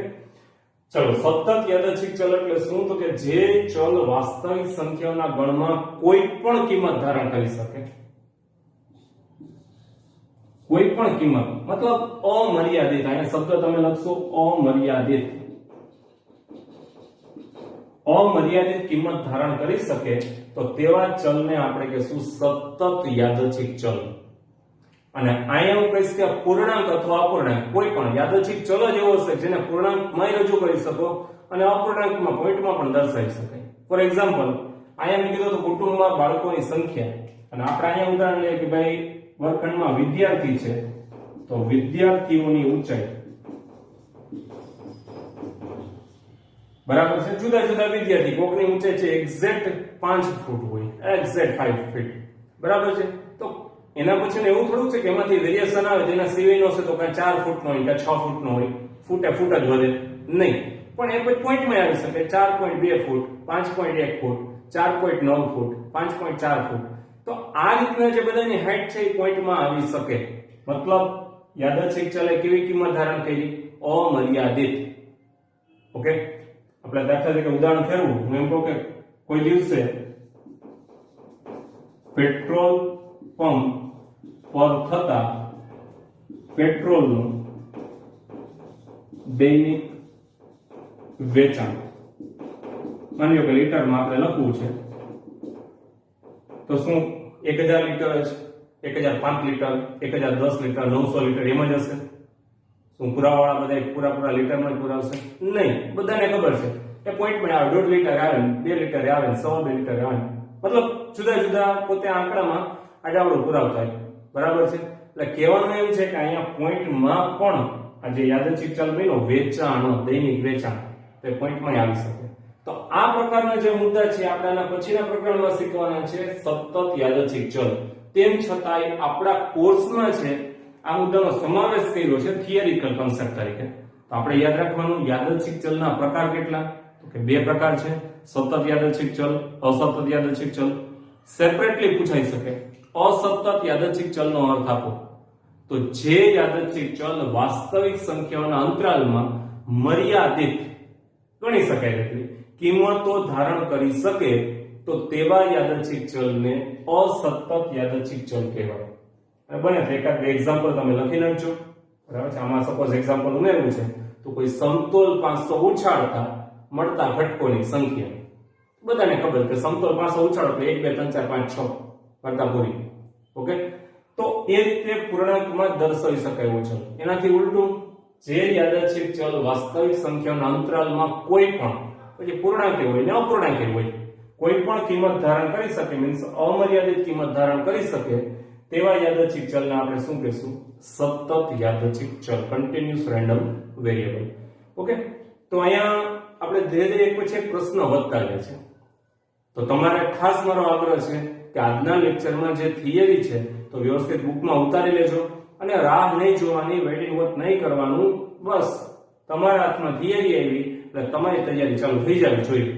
ચલો. સતત યાદચ્છિક ચલ એટલે શું? તો કે જે ચલ વાસ્તવિક સંખ્યાઓના ગણમાં કોઈ પણ કિંમત ધારણ કરી શકે. કોઈ પણ કિંમત મતલબ અમર્યાદિત. અહીંયા શબ્દ તમે લખશો અમર્યાદિત. અમર્યાદિત કિંમત ધારણ કરી શકે તો તેવા ચલને આપણે કહીશું સતત યાદચ્છિક ચલ. અને અહીંયા હું કહીશ કે પૂર્ણાંક અથવા અપૂર્ણાંક કોઈ પણ યાદચ્છિક ચલ જ એવો હશે જેને પૂર્ણાંકમાં રજૂ કરી શકો અને અપૂર્ણાંકમાં પોઈન્ટમાં પણ દર્શાવી શકાય. ફોર એક્ઝામ્પલ, અહીંયા મેં કીધું તો કુટુંબમાં બાળકોની સંખ્યા, અને આપણે અહીંયા ઉદાહરણ લઈએ કે ભાઈ વર્ગખંડમાં વિદ્યાર્થી છે તો વિદ્યાર્થીઓની ઊંચાઈ. બરાબર છે, જુદા જુદા વિદ્યાર્થી, કોકની ઊંચાઈ છે એક્ઝેક્ટ 5 ફૂટ હોય, એક્ઝેક્ટ 5 ફીટ. બરાબર છે, તો એના પછી એવું થોડું છે કે એમાંથી વેરિએશન આવે તેના સિવાયનો હશે તો કાંઈ 4 ફૂટનો હોય કે 6 ફૂટનો હોય, ફૂટે ફૂટ જ વધે નહીં. પણ એ પછી પોઈન્ટમાં આવી શકે 4.2 ફૂટ, 5.1 ફૂટ, 4.9 ફૂટ, 5.4 ફૂટ. તો આ રીતના જે બધાની હાઈટ છે એ પોઈન્ટમાં આવી શકે. મતલબ યાદચ્છિક ચલે કેવી કિંમત ધારણ કરી? અમર્યાદિત. ઓકે, આપણે દાખલા તરીકે ઉદાહરણ ફેરવું. હું એમ કહું કે કોઈ દિવસે પેટ્રોલ પંપ પર થતા પેટ્રોલનું દૈનિક વેચાણ, માની લો કે લીટરમાં આપણે લખવું છે તો શું 1000 લીટર જ, 1005 લીટર, 1010 લીટર, 900 લીટર એમ જ હશે? શું પુરાવાવાળા બધા પૂરા લીટરમાં જ પુરાવશે? નહીં. બધાને ખબર છે કે પોઈન્ટમાં આવે 1.5 લીટર આવે, 2 લીટર આવે, 1.25 લીટર આવે. મતલબ જુદા જુદા પોતે આંકડામાં આડાવડું પુરાવતા હોય. બરાબર છે, એટલે કહેવાનું એવું છે કે અહીંયા પોઈન્ટમાં પણ આ જે યાદચ્છિક ચલ બન્યો વેચાણ, દૈનિક વેચાણ, તે પોઈન્ટમાં આવી શકે. તો આ પ્રકારના જે મુદ્દા છે આપણે આના પછીના પ્રકરણમાં શીખવાના છે સતત યાદચ્છિક ચલ. તેમ છતાંય આપણા કોર્સમાં છે આ મુદ્દાનો સમાવેશ કર્યો છે થિયરિકલ કન્સેપ્ટ તરીકે. તો આપણે યાદ રાખવાનું યાદચ્છિક ચલના પ્રકાર કેટલા? તો કે 2 પ્રકાર છે, સતત યાદચ્છિક ચલ, અસતત યાદચ્છિક ચલ. સેપરેટલી પૂછાઈ શકે. અસતત યાદચ્છિક ચલનો અર્થ આપો તો જે યાદચ્છિક ચલ વાસ્તવિક સંખ્યાઓના અંતરાલમાં મર્યાદિત ગણી શકાય એટલી કિંમતો ધારણ કરી શકે તો તેવા યાદચ્છિક ચલને અસતત યાદચ્છિક ચલ કહેવાય. અને બને તો એકાદ 2 એક્ઝામ્પલ તમે લખી નાખજો. બરાબર છે, આમાં સપોઝ એક્ઝામ્પલ ઉમેરવું છે તો કોઈ સમતોલ 500 ઉછાળતા મળતા ઘટકોની સંખ્યા. બધાને ખબર કે સમતોલ 500 ઉછાળો તો 1 2 3 4 5 6 કરતા પૂરી. ઓકે, તો એ રીતે પૂર્ણાંકમાં દર્શાવી શકાય એવું છે. એનાથી ઉલટું જે યાદચ્છિક ચલ વાસ્તવિક સંખ્યાઓના અંતરાલમાં કોઈ પણ, પછી પૂર્ણાંક હોય ને અપૂર્ણાંક હોય, કોઈ પણ કિંમત ધારણ કરી શકે, મીન્સ અમર્યાદિત કિંમત ધારણ કરી શકે તેવા યાદચ્છિક ચલને આપણે શું કહીશું? સતત યાદચ્છિક ચલ, કન્ટિન્યુઅસ રેન્ડમ વેરિયેબલ. ઓકે, તો અહીંયા આપણે ધીરે ધીરે એક પછી એક પ્રશ્ન વધતા જાય છે. તો તમારે ખાસ મારો આગ્રહ છે કે આજના લેક્ચરમાં જે થિયરી છે તો વ્યવસ્થિત બુકમાં ઉતારી લેજો અને રાહ નહીં જોવાની, વેઇટિંગ વર્ક નહીં કરવાનું. બસ તમારા હાથમાં થિયરી આવી એટલે તમારી તૈયારી ચાલુ થઈ જવી જોઈએ.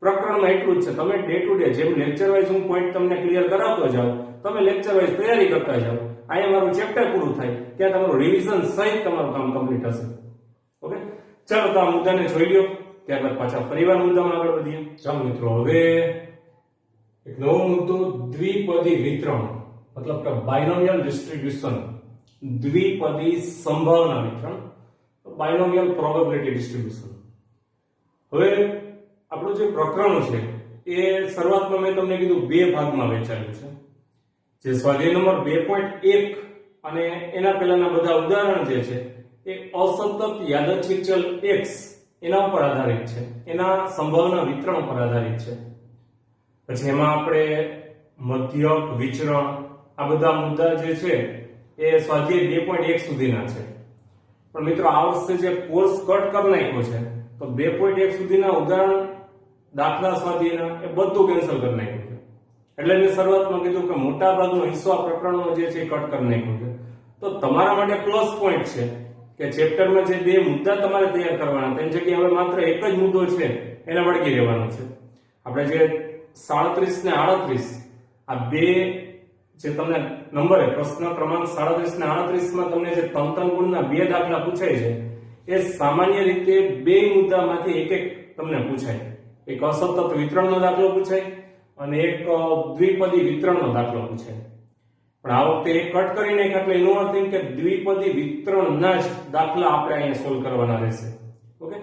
પ્રકરણમાં એટલું જ છે, તમે ડે ટુ ડે જેમ લેક્ચર વાઇઝ હું પોઈન્ટ તમને ક્લિયર કરાવતો જાવ તમે લેક્ચર વાઇઝ તૈયારી કરતા જાઓ, અહીંયા મારું ચેપ્ટર પૂરું થાય ત્યાં તમારું રિવિઝન સહિત તમારું કામ કમ્પ્લીટ હશે. ઓકે, ચાલો તો આ મુદ્દાને જોઈ લ્યો, ત્યારબાદ પાછા ફરીવાર મુદ્દામાં આગળ વધીએ. ચાલો મિત્રો, હવે એક નવો મુદ્દો, દ્વિપદી વિતરણ, મતલબ કે બાયનોમિયલ ડિસ્ટ્રીબ્યુશન, દ્વિપદી સંભાવના વિતરણ, બાયનોમિયલ પ્રોબેબિલિટી ડિસ્ટ્રીબ્યુશન. હવે આપણું જે પ્રકરણ છે એ શરૂઆતમાં મેં તમને કીધું બે ભાગમાં વહેંચાયેલું છે. જે સ્વાધ્યાય નંબર 2.1 અને એના પહેલાના બધા ઉદાહરણ જે છે એ અસતત યાદચ્છિક ચલ x એના ઉપર આધારિત છે, એના સંભાવના વિતરણ પર આધારિત છે. પછી એમાં આપણે મધ્યક, વિચરણ, આ બધા મુદ્દા જે છે એ સ્વાધ્યાય 2.1 સુધીના છે. પણ મિત્રો આ વર્ષે જે કોર્સ કટ કરી નાખ્યો છે તો 2.1 સુધીના ઉદાહરણ, દાખલા, સ્વાધ્યાયના એ બધું કેન્સલ કરી નાખ્યું છે. એટલે મેં શરૂઆતમાં કીધું કે મોટા ભાગનો હિસ્સો આ પ્રકરણનો જે છે કટ કરી નાખ્યો છે. તો તમારા માટે પ્લસ પોઈન્ટ છે કે ચેપ્ટરમાં જે બે મુદ્દા તમારે તૈયાર કરવાના, તેની જગ્યાએ હવે માત્ર એક જ મુદ્દો છે એને વળગી રહેવાનો છે. આપણે જે 37 ને 38 આ બે જે તમને નંબર પ્રશ્ન ક્રમાંક 37 ને 38 માં તમને જે તંત્ર ગુણના બે દાખલા પૂછાય છે એ સામાન્ય રીતે બે મુદ્દામાંથી એક એક તમને પૂછાય. એક અસતત વિતરણનો દાખલો પૂછાય અને એક દ્વિપદી વિતરણનો દાખલો પૂછાય. પણ આ વખતે એક કટ કરી નાખ્યા એટલે એનો અર્થ એમ કે દ્વિપદી વિતરણના જ દાખલા આપણે અહીંયા સોલ્વ કરવાના રહેશે. ઓકે,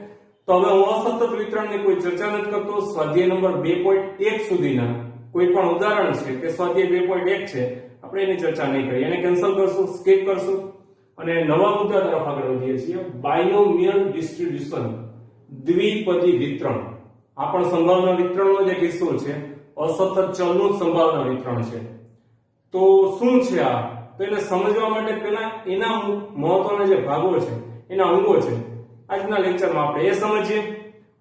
તો હવે હું અસતત વિતરણની કોઈ ચર્ચા નથી કરતો. સ્વાધ્યાય નંબર 2.1 સુધીના કોઈ પણ ઉદાહરણ છે કે સ્વાધ્યાય 2.1 છે, આપણે એની ચર્ચા નહીં કરીએ, એને કેન્સલ કરશું, સ્કીપ કરશું અને નવા મુદ્દા તરફ આગળ વધીએ છીએ. બાયનોમિયલ ડિસ્ટ્રીબ્યુશન, દ્વિપદી વિતરણ. આ પણ સંભાવના વિતરણનો જે કિસ્સો છે, અસતત ચલનું સંભાવના વિતરણ છે. તો શું છે આ? તો એને સમજવા માટે પહેલા એના મહત્વના જે ભાગો છે, એના અંગો છે, આજના લેક્ચરમાં આપણે એ સમજીએ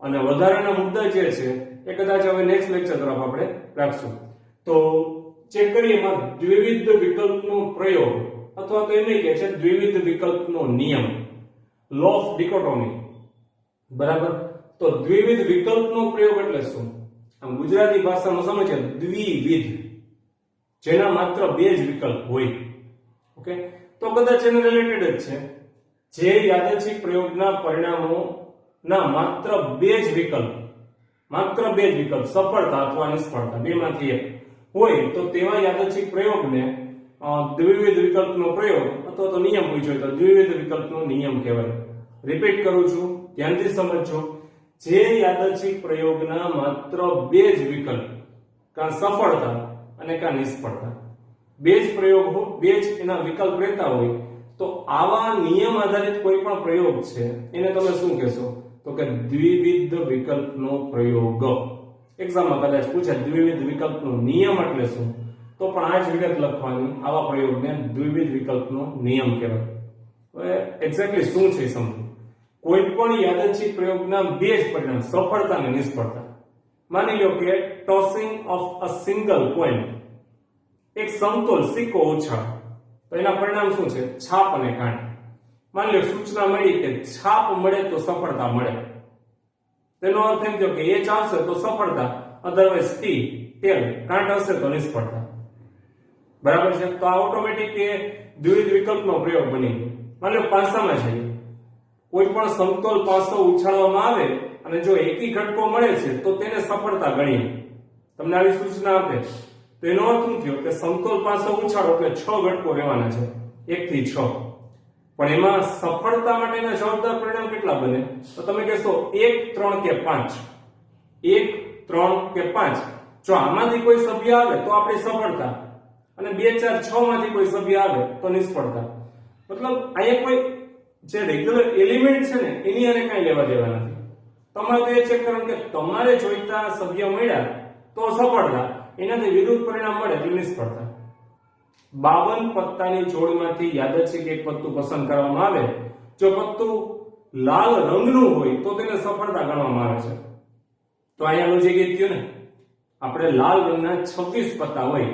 અને વધારાના મુદ્દા જે છે એ કદાચ હવે નેક્સ્ટ લેક્ચર તરફ આપણે રાખશું. તો ચેક કરીએ એમાં દ્વિવિધ વિકલ્પનો પ્રયોગ, અથવા તો એમ કહે છે દ્વિવિધ વિકલ્પનો નિયમ, લો ઓફ ડિકોટોમી. બરાબર, તો દ્વિવિધ વિકલ્પનો પ્રયોગ એટલે શું? આમ ગુજરાતી ભાષામાં સમજે દ્વિવિધ, જેના માત્ર બે જ વિકલ્પ હોય. ઓકે, તો કદાચ એને રિલેટેડ જ છે. જે યાદચ્છિક પ્રયોગના પરિણામો ના માત્ર બે જ વિકલ્પ, સફળતા અથવા નિષ્ફળતા, બેમાંથી એક હોય તો તેવા યાદચ્છિક પ્રયોગને દ્વિવિધ વિકલ્પનો પ્રયોગ અથવા તો નિયમ પૂછ્યો તો દ્વિવિધ વિકલ્પનો નિયમ કહેવાય. રિપીટ કરું છું, ધ્યાનથી સમજજો. જે યાદચ્છિક પ્રયોગના માત્ર બે જ વિકલ્પ, કાં સફળતા અને કાં નિષ્ફળતા, બે જ પ્રયોગ, બે જ એના વિકલ્પ રહેતા હોય તો આવા નિયમ આધારિત કોઈ પણ પ્રયોગ છે એને તમે શું કહેશો? તો કે દ્વિવિધ વિકલ્પનો પ્રયોગ. એક્ઝામમાં કદાચ પૂછે દ્વિવિધ વિકલ્પનો નિયમ એટલે શું, તો પણ આ જ વિગત લખવાની. આવા પ્રયોગને દ્વિવિધ વિકલ્પનો નિયમ કહેવાય. હવે એક્ઝેક્ટલી શું છે સમજો. કોઈ પણ યાદચ્છિક પ્રયોગના બે જ પરિણામ, સફળતા અને નિષ્ફળતા. માની લો કે ટોસિંગ ઓફ અ સિંગલ કોઈન, એક સમતોલ સિક્કો ઉછાળ, તો એના પરિણામ શું છે? છાપ અને કાંટ. માની લો સૂચના મળી કે છાપ મળે તો સફળતા મળે, તેનો અર્થ એમ થયો કે એ ચાલશે તો સફળતા, અધરવાઇઝ ટેલ, કાંટ હશે તો નિષ્ફળતા. બરાબર છે? તો આ ઓટોમેટિક એ દ્વિવિધ વિકલ્પનો પ્રયોગ બની ગયો. માની લો પાસામાં છે, કોઈ પણ સમતોલ પાસો ઉછાળવામાં આવે અને જો એકી ઘટકો મળે છે તો તેને સફળતા ગણીએ. તમને આવી સૂચના આપે તો એનો અર્થ શું થયો કે સમતોલ પાસો ઉછાળો એટલે 6 ઘટકો રહેવાના છે, 1 થી 6. પણ એમાં સફળતા માટેના જવાબદાર પરિણામ કેટલા બને? તો તમે કહેશો 1, 3 કે 5. 1, 3 કે 5. જો આમાંથી કોઈ સભ્ય આવે તો આપણી સફળતા, અને 2, 4, 6 માંથી કોઈ સભ્ય આવે તો નિષ્ફળતા. મતલબ અહીંયા કોઈ જે રેગ્યુલર એલિમેન્ટ છે ને એની આને કઈ લેવા દેવા નથી. તમારે તો એ ચેક કરવાનું કે તમારે જોઈતા સભ્ય મળ્યા તો સફળતા, એનાથી વિરુદ્ધ પરિણામ મળે એટલે નિષ્ફળતા. 52 પત્તાની જોડમાંથી યાદચ્છિક એક પત્તું પસંદ કરવામાં આવે. જો પત્તું લાલ રંગનું હોય તો તેને સફળતા ગણવામાં આવે છે. તો અહીંયા લોજિક એ થયું ને, આપણે લાલ રંગના 26 પત્તા હોય,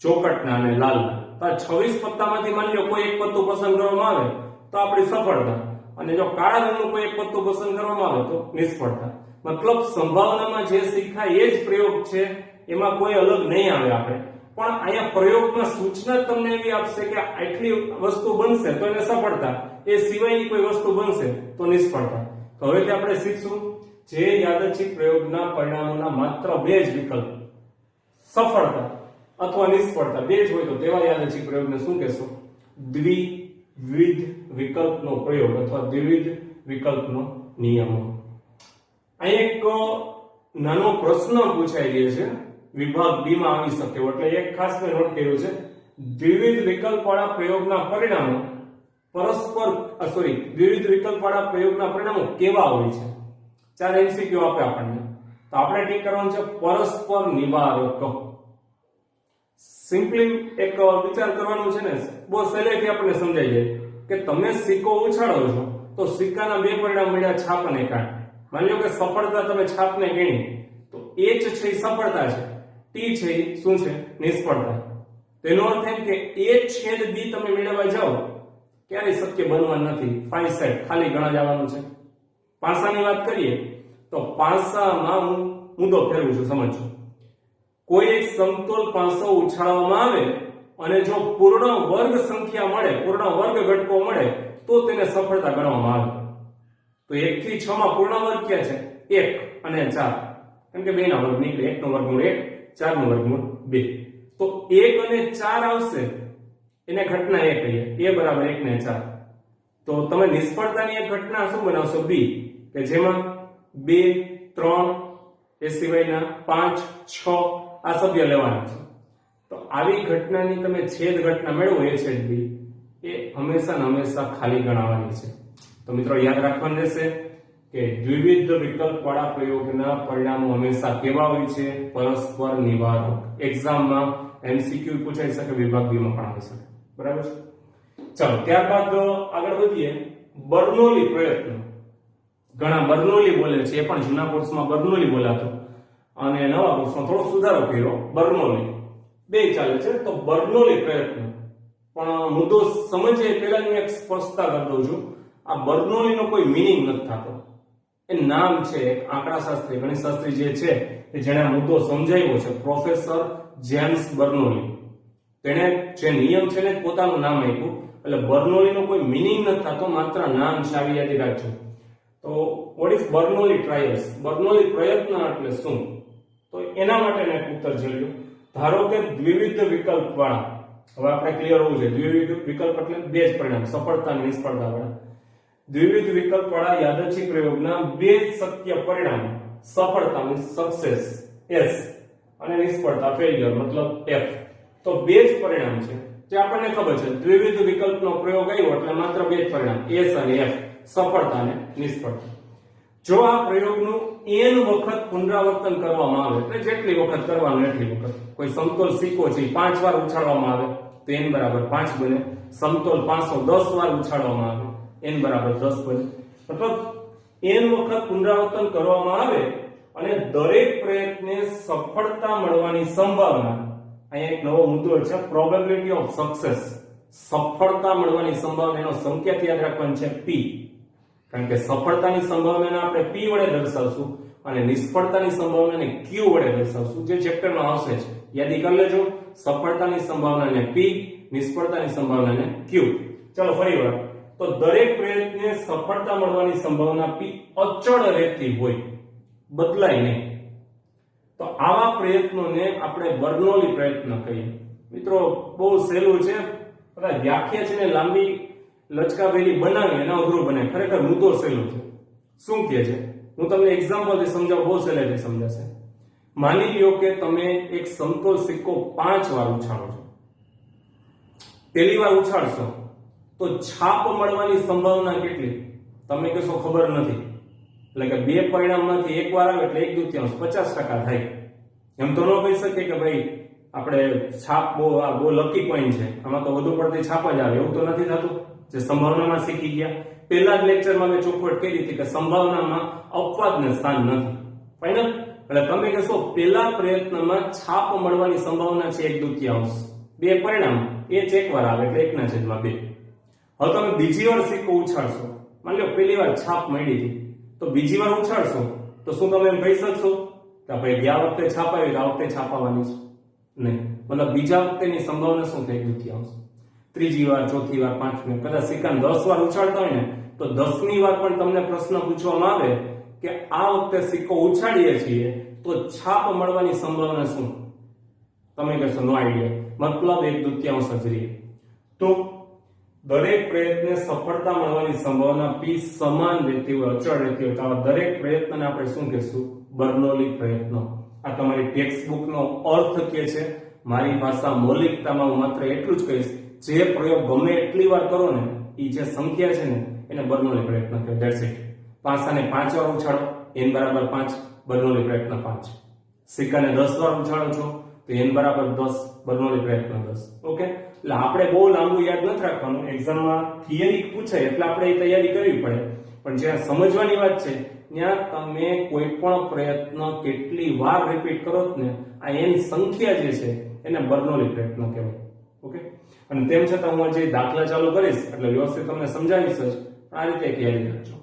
ચોકટના અને લાલના, તો આ 26 પત્તામાંથી માની લો કોઈ એક પત્તું પસંદ કરવામાં આવે તો આપણી સફળતા, અને જો કાળા રંગનું કોઈ એક પત્તું પસંદ કરવામાં આવે તો નિષ્ફળતા. મતલબ સંભાવનામાં જે શીખાય એ જ પ્રયોગ છે, એમાં કોઈ અલગ નહીં આવે આપણે. પણ અહીંયા પ્રયોગમાં સૂચના તમને એવી આપશે કે આટલી વસ્તુ બનશે તો એને સફળતા, એ સિવાયની કોઈ વસ્તુ બનશે તો નિષ્ફળતા. તો હવેથી આપણે શીખશું જે યાદચ્છિક પ્રયોગના પરિણામોના માત્ર બે જ વિકલ્પ, સફળતા અથવા નિષ્ફળતા બે જ હોય તો તેવા યાદચ્છિક પ્રયોગને શું કહેશો? દ્વિવિધ વિકલ્પનો પ્રયોગ અથવા દ્વિવિધ વિકલ્પનો નિયમો. અહીં એક નાનો પ્રશ્ન પૂછાઈ ગયો છે, વિભાગ બી માં આવી શકે એટલે એક ખાસ મેં નોટ કર્યું છે, દ્વિવિધ વિકલ્પવાળા પ્રયોગના પરિણામો દ્વિવિધ વિકલ્પવાળા પ્રયોગના પરિણામો કેવા હોય છે? 4 એમસીક્યુ આપે આપણને, તો આપણે ટીક કરવાનું છે પરસ્પર નિવારક. સિમ્પલી એક વિચાર કરવાનો છે ને, બહુ સહેલેથી આપણને સમજાઈ જાય કે તમે સિક્કો ઉછાળો છો તો સિક્કાના બે પરિણામ મળ્યા, છાપ અને કાટ. માની લો કે સફળતા તમે છાપને ગણી તો H છે એ સફળતા છે, T છે એ શું છે? નિષ્ફળતા. તેનો અર્થ એમ કે A/B તમે મેળવવા જાઓ ક્યારેય શક્ય બનવાનું નથી, 5 સેટ ખાલી ગણા જવાનું છે. પાસાની વાત કરીએ તો પાસામાં હું મુદ્દો ફેરવું છું, સમજો. કોઈ એક સમતોલ પાસો ઉછાળવામાં આવે અને જો પૂર્ણ વર્ગ સંખ્યા મળે, પૂર્ણ વર્ગ ઘટકો મળે તો તેને સફળતા ગણવામાં આવે. તો 1 થી 6 માં પૂર્ણ વર્ગ ક્યાં છે? 1 અને 4, કેમ કે 2 ના વર્ગ નીકળે, 1 નો વર્ગમૂળ 1, 4 નો વર્ગમૂળ 2. તો 1 અને 4 આવશે એને ઘટના A કહીએ, A બરાબર 1 ને 4. તો તમે નિષ્ફળતાની એક ઘટના શું બનાવશો? B, કે જેમાં 2, 3 એ સિવાયના 5, 6 આ સભ્ય લેવાના છે. તો આવી ઘટનાની તમે છેદ ઘટના મેળવો A છેદ B, એ હંમેશા ખાલી ગણાવવાની છે. તો મિત્રો યાદ રાખવાનું રહેશે કે દ્વિવિધ વિકલ્પવાળા પ્રયોગના પરિણામો હંમેશા કેવા હોય છે? પરસ્પર નિવારક. એક્ઝામમાં એમસીક્યુ પૂછાઈ શકે, વિભાગ બી માં પણ આવી શકે. બરાબર છે? ચાલો ત્યારબાદ આગળ વધીએ. બર્નોલી પ્રયત્ન. ઘણા બર્નોલી બોલે છે, એ પણ જૂના કોર્સમાં બર્નોલી બોલાતો અને નવા કોર્સમાં થોડો સુધારો કર્યો, બર્નોલી. બે ચાલે છે. તો બર્નોલી પ્રયત્ન પણ મુદ્દો સમજે પહેલા હું એક સ્પષ્ટતા કરી દઉં છું. આ બર્નોલીનો કોઈ મીનિંગ નથી થતો, એ નામ છે એક આંકડાશાસ્ત્રી ગણિતશાસ્ત્રી જે છે એ જેણે આ મુદ્દો સમજાવ્યો છે, પ્રોફેસર જેમ્સ બર્નોલી. તેણે જે નિયમ છે ને પોતાનું નામ આપ્યું, એટલે બર્નોલીનો કોઈ મીનિંગ નથી થતો, માત્ર નામ છે, આવી યાદ રાખજો. તો what is Bernoulli trials? Bernoulli પ્રયત્ન એટલે શું? તો એના માટેનો એક ઉત્તર જોયો. ધારો કે દ્વિવિધ વિકલ્પ વાળા, હવે આપણે ક્લિયર હોવું જોઈએ, દ્વિવિધ વિકલ્પ એટલે બે જ પરિણામ, સફળતા અને નિષ્ફળતા વાળા. દ્વિવિધ વિકલ્પ વાળા યાદચ્છિક પ્રયોગના બે શક્ય પરિણામ, સફળતા મીન્સ સક્સેસ S અને નિષ્ફળતા ફેલિયર મતલબ F. તો બે જ પરિણામ છે જે આપણને ખબર છે, દ્વિવિધ વિકલ્પનો પ્રયોગ આવ્યો એટલે માત્ર બે જ પરિણામ S અને F, સફળતા અને નિષ્ફળતા. જો આ પ્રયોગનું n વખત પુનરાવર્તન કરવામાં આવે, એટલે જેટલી વખત કરવાનું એટલી વખત, કોઈ સમતોલ સિક્કો છે 5 વાર ઉછાળવામાં આવે તો n બરાબર 5 બને, સમતોલ 510 વાર ઉછાળવામાં આવે n બરાબર 10 બને. મતલબ n વખત પુનરાવર્તન કરવામાં આવે અને દરેક પ્રયત્ને સફળતા મળવાની સંભાવના, અહીંયા એક નવો મુદ્દો છે, પ્રોબેબિલિટી ઓફ સક્સેસ. સફળતા મળવાની સંભાવનાનો સંકેત યાદ રાખવાનો છે P, કારણ કે સફળતાની સંભાવનાને આપણે P વડે દર્શાવશું અને નિષ્ફળતાની સંભાવનાને Q વડે દર્શાવશું, જે ચેપ્ટરમાં આવશે છે. યાદી કરી લેજો, સફળતાની સંભાવનાને P, નિષ્ફળતાની સંભાવનાને Q. ચલો ફરીવાર. તો દરેક પ્રયત્ને સફળતા મળવાની સંભાવના P અચળ રહેતી હોય, બદલાય નહીં. તો આવા પ્રયત્નોને આપણે બર્નોલી પ્રયત્ન કહીએ. મિત્રો બહુ સહેલું છે, વ્યાખ્યા છે ને લાંબી લચકાવેલી બનાવી એના અઘરું બને, ખરેખર મુદ્દો સહેલો છે. શું કહે છે હું તમને એક્ઝામ્પલથી સમજાવું, બહુ સહેલાઈથી સમજાશે. માની લ્યો કે તમે એક સમતોલ સિક્કો 5 વાર ઉછાળો છો. પહેલી વાર ઉછાળશો તો છાપ મળવાની સંભાવના કેટલી? તમે કહેશો ખબર નથી, એટલે કે બે પરિણામમાંથી એક વાર આવે એટલે 1/2 50% થાય. એમ તો ન કહી શકીએ કે ભાઈ આપણે છાપ બહુ લકી પોઈન્ટ છે, આમાં તો વધુ પડતી છાપ જ આવે, એવું તો નથી થતું. જે સંભાવનામાં શીખી ગયા, પહેલા જ લેક્ચરમાં મેં ચોખવટ કરી હતી કે સંભાવનામાં અપવાદને સ્થાન નથી. ફાઇનલ? એટલે તમે કહેશો પહેલા પ્રયત્નમાં છાપ મળવાની સંભાવના છે 1/2, બે પરિણામ એ જ એક વાર આવે એટલે 1/2. હવે તમે બીજી વાર સિક્કો ઉછાળશો, માની લો પહેલી વાર છાપ મળી હતી, તો બીજી વાર ઉછાળશો તો શું તમે એમ કહી શકશો કે ભાઈ ગયા વખતે છાપ આવી તો આ વખતે છાપ આવવાની છે? નહીં. મતલબ બીજા વખતેની સંભાવના શું થાય? 1 દુત્યાંશ. ત્રીજી વાર, ચોથી વાર, પાંચમી વાર, કદાચ સિક્કાને 10 વાર ઉછાળતા હોય ને તો 10મી વાર પણ તમને પ્રશ્ન પૂછવામાં આવે કે આ વખતે સિક્કો ઉછાળીએ છીએ તો છાપ મળવાની સંભાવના શું? તમે કહેશો નો આઈડિયા, મતલબ 1 દુત્યાંશ જ રહે. તો દરેક પ્રયત્ને સફળતા મળવાની સંભાવના p સમાન રહેતી હોય, અચળ રહેતી હોય, તો આવા દરેક પ્રયત્નને આપણે શું કહેશું? બર્નોલી પ્રયત્નો. આ તમારી ટેક્સ્ટ બુકનો અર્થ કે છે. મારી ભાષા મૌલિકતામાં હું માત્ર એટલું જ કહીશ, જે પ્રયોગ ગમે એટલી વાર કરો ને એ જે સંખ્યા છે ને એને બર્નોલી પ્રયત્ન કહેવાય. That's it. પાસાને 5 વાર ઉછાળો, n બરાબર 5, બર્નોલી પ્રયત્ન 5. સિક્કાને 10 વાર ઉછાળો છો તો n બરાબર 10, બર્નોલી પ્રયત્ન 10. ઓકે, એટલે આપણે બહુ લાંબુ યાદ નથી રાખવાનું. એક્ઝામમાં થિયરી પૂછાય એટલે આપણે એ તૈયારી કરવી પડે, પણ જ્યાં સમજવાની વાત છે ત્યાં તમે કોઈ પણ પ્રયત્ન કેટલી વાર રિપીટ કરો ને આ n સંખ્યા જે છે એને બર્નોલી પ્રયત્ન કહેવાય. ઓકે, અને તેમ છતાં હું જે દાખલા ચાલુ કરીશ એટલે વ્યવસ્થિત તમને સમજાવીશ જ, આ રીતે યાદ રાખજો.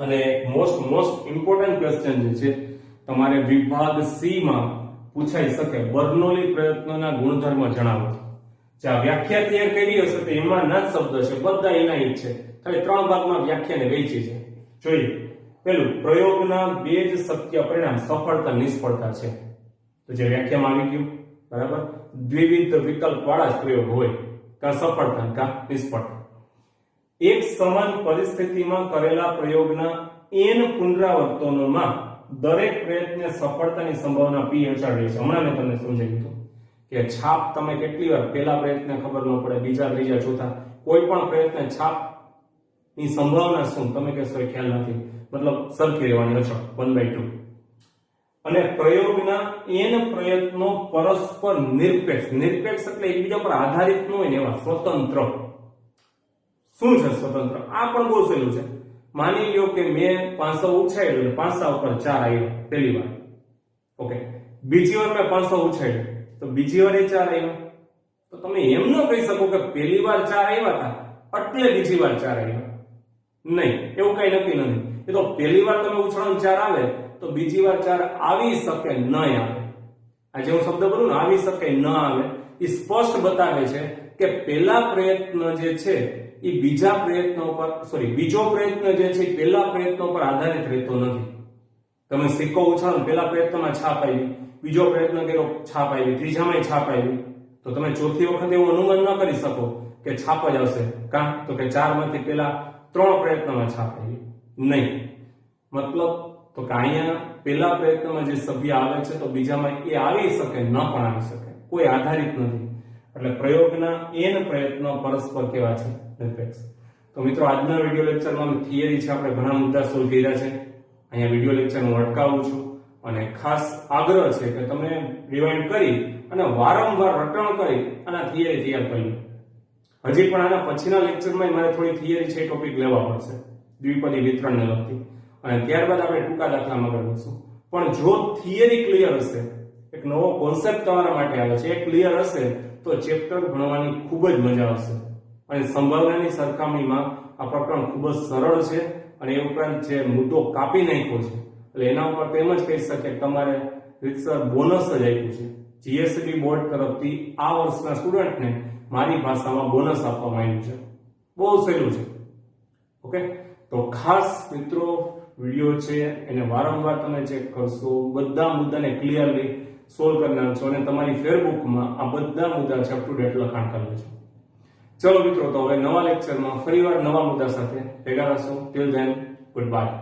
અને મોસ્ટ ઇમ્પોર્ટન્ટ ક્વેશ્ચન જે છે તમારે વિભાગ સી માં પૂછાઈ શકે, બર્નોલી પ્રયત્નોના ગુણધર્મ જણાવો. જે આ વ્યાખ્યા તૈયાર કરી હશે તો એમાં ના શબ્દ છે બધા એના જ છે, ખાલી 3 ભાગમાં વ્યાખ્યાને વહેંચી છે. જોઈએ, પેલું પ્રયોગના 2 જ શક્ય પરિણામ સફળતા નિષ્ફળતા છે. તો જે વ્યાખ્યામાં આવી ગયું બરાબર, દ્વિવિધ વિકલ્પ વાળા જ પ્રયોગ હોય, કા સફળતા કા નિષ્ફળતા. એક સમાન પરિસ્થિતિમાં કરેલા પ્રયોગના n પુનરાવર્તનોમાં દરેક પ્રયત્ને સફળતાની સંભાવના p અચળ રહે છે. હમણાં મેં તમને સમજાવી દીધું કે છાપ તમે કેટલી વાર, પહેલા પ્રયત્ને ખબર ન પડે, બીજા, ત્રીજા, ચોથા, કોઈ પણ પ્રયત્ન છાપ ની સંભાવના શું? તમે કહેશો એ ખ્યાલ નથી, મતલબ સરખી રહેવાની, અચળ 1/2. અને પ્રયોગના n પ્રયત્નો પરસ્પર નિરપેક્ષ એટલે એકબીજા પર આધારિત ન હોય ને એવા સ્વતંત્ર. શું છે સ્વતંત્ર? આ પણ બહુ સહેલું છે. માની લો કે મેં 500 ઉછાળ્યો એટલે 500 ઉપર 4 આવ્યો પહેલી વાર. ઓકે, બીજી વાર મેં 500 ઉછાળ્યો તો બીજી વાર એ 4 આવ્યો. તો તમે એમ ન કહી શકો કે પહેલી વાર 4 આવ્યા હતા એટલે બીજી વાર 4 આવ્યા. નહીં, એવું કઈ નક્કી નથી. એ તો પહેલી વાર તમે ઉછાળો 4 આવે તો બીજી વાર 4 આવી શકે, ન આવે. આ જે હું શબ્દ બોલું ને, આવી શકે, ન આવે, એ સ્પષ્ટ બતાવે છે કે પહેલા પ્રયત્ન જે છે એ બીજો પ્રયત્ન જે છે પહેલા પ્રયત્ન પર આધારિત રહેતો નથી. તમે સિક્કો ઉછાળો, પહેલા પ્રયત્નમાં છાપ આવી, બીજો પ્રયત્ન કર્યો છાપ આવી, ત્રીજામાં છાપ આવી, તો તમે ચોથી વખત એવું અનુમાન ન કરી શકો કે છાપ જ આવશે. કા તો કે 4 માંથી પહેલા 3 પ્રયત્નમાં છાપ આવી. નહીં, મતલબ તો કે અહીંયા પહેલા પ્રયત્નમાં જે સભ્ય આવે છે તો બીજામાં એ આવી શકે, ન પણ આવી શકે, કોઈ આધારિત નથી. એટલે પ્રયોગના n પ્રયત્નો પરસ્પર કેવા છે? નિરપેક્ષ. તો મિત્રો, આજના વિડિયો લેક્ચરમાં થિયરી છે, આપણે ઘણા મુદ્દા સોલ્વ કર્યા છે. અહીંયા વિડિયો લેક્ચર હું અટકાવું છું અને ખાસ આગ્રહ છે કે તમે રિવાઇન્ડ કરી અને વારંવાર રટણ કરી અને થિયરી તૈયાર કરી. હજી પણ આના પછીના લેક્ચરમાં મારે થોડી થિયરી છે ટોપિક લેવા પડશે, દ્વિપદી વિતરણને લગતી, અને ત્યારબાદ આપણે ટૂંકા દાખલામાં કરીશું. પણ જો થિયરી ક્લિયર હશે, એક નવો કોન્સેપ્ટ તમારા માટે આવે છે, એ ક્લિયર હશે તો ચેપ્ટર ભણવાની ખૂબ જ મજા આવશે. અને સંભાવનાની સરખામણીમાં આ પ્રકરણ ખૂબ જ સરળ છે અને એ ઉપરાંત જે મુદ્દો કાપી નાખ્યો છે એટલે એના ઉપર તેમ જ કહી શકે તમારે રીતસર બોનસ જ આપ્યું છે. જીએસડી બોર્ડ તરફથી આ વર્ષના સ્ટુડન્ટને મારી ભાષામાં બોનસ આપવામાં આવ્યું છે. બહુ સહેલું છે. ઓકે, તો ખાસ મિત્રો વિડિયો છે એને વારંવાર તમે ચેક કરશો, બધા મુદ્દાને ક્લિયરલી સોલ્વ કરી નાખશો અને તમારી ફેરબુકમાં આ બધા મુદ્દા છે અપ ટુ ડેટ લખાણ કરી લેજો. ચલો મિત્રો, તો હવે નવા લેક્ચરમાં ફરીવાર નવા મુદ્દા સાથે ભેગા રહેશું. Till then, good by.